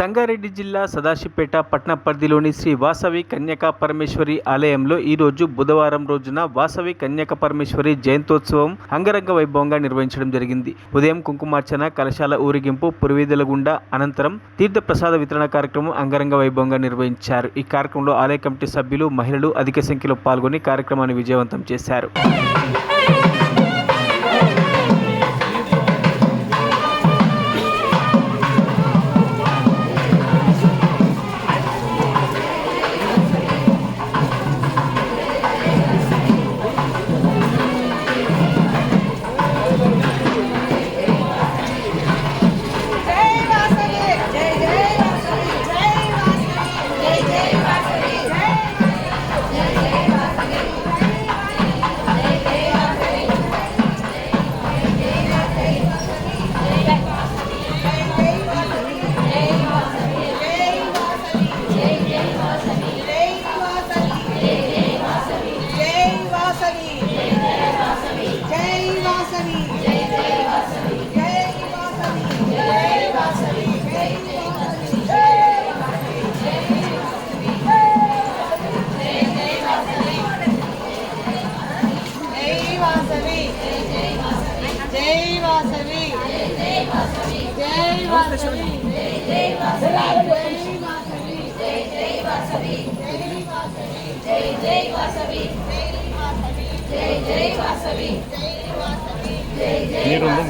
సంగారెడ్డి జిల్లా సదాశివపేట పట్టణ పరిధిలోని శ్రీ వాసవి కన్యకా పరమేశ్వరి ఆలయంలో ఈరోజు బుధవారం రోజున వాసవి కన్యకా పరమేశ్వరి జయంతోత్సవం అంగరంగ వైభవంగా నిర్వహించడం జరిగింది. ఉదయం కుంకుమార్చన, కలశాల ఊరేగింపు, పురవీధుల గుండా అనంతరం తీర్థ ప్రసాద వితరణ కార్యక్రమం అంగరంగ వైభవంగా నిర్వహించారు. ఈ కార్యక్రమంలో ఆలయ కమిటీ సభ్యులు, మహిళలు అధిక సంఖ్యలో పాల్గొని కార్యక్రమాన్ని విజయవంతం చేశారు.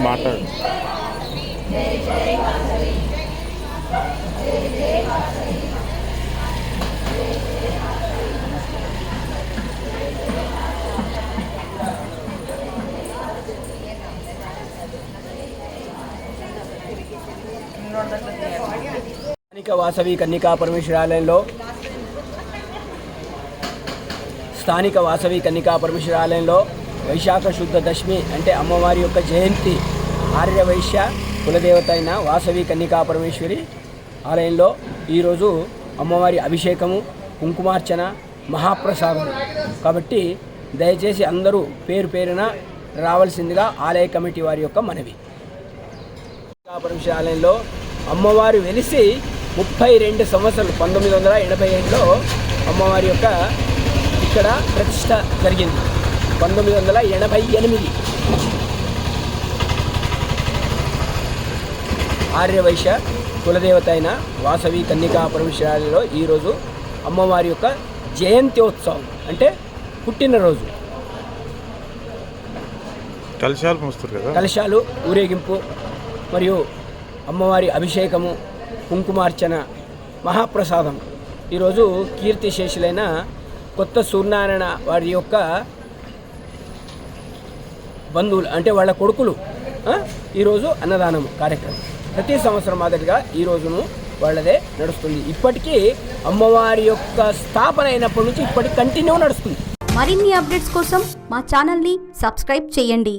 మాట్లాడు. స్థానిక వాసవి కన్యకా పరమేశ్వరాలయంలో వైశాఖ శుద్ధ దశమి అంటే అమ్మవారి యొక్క జయంతి, ఆర్యవైశ్య కులదేవత అయిన వాసవి కన్యకా పరమేశ్వరి ఆలయంలో ఈరోజు అమ్మవారి అభిషేకము, కుంకుమార్చన, మహాప్రసాదం. కాబట్టి దయచేసి అందరూ పేరు పేరున రావాల్సిందిగా ఆలయ కమిటీ వారి యొక్క మనవి. పరమేశ్వరి ఆలయంలో అమ్మవారు వెలిసి 32 సంవత్సరాలు 1985లో అమ్మవారి యొక్క ఇక్కడ ప్రతిష్ట జరిగింది. 1988 ఆర్యవైశ్య కులదేవత అయిన వాసవి కన్యకా పరమేశ్వరిలో ఈరోజు అమ్మవారి యొక్క జయంత్యోత్సవం అంటే పుట్టినరోజు. కలశాలు ఊరేగింపు మరియు అమ్మవారి అభిషేకము, కుంకుమార్చన, మహాప్రసాదం. ఈరోజు కీర్తిశేషులైన కొత్త సూర్యనారాయణ వారి యొక్క బంధువులు అంటే వాళ్ళ కొడుకులు ఈరోజు అన్నదానం కార్యక్రమం ప్రతి సంవత్సరం మాదిరిగా ఈ రోజును వాళ్ళదే నడుస్తుంది. ఇప్పటికీ అమ్మవారి యొక్క స్థాపన అయినప్పటి నుంచి ఇప్పటికి కంటిన్యూ నడుస్తుంది. మరిన్ని అప్డేట్స్ కోసం మా ఛానల్ని సబ్స్క్రైబ్ చేయండి.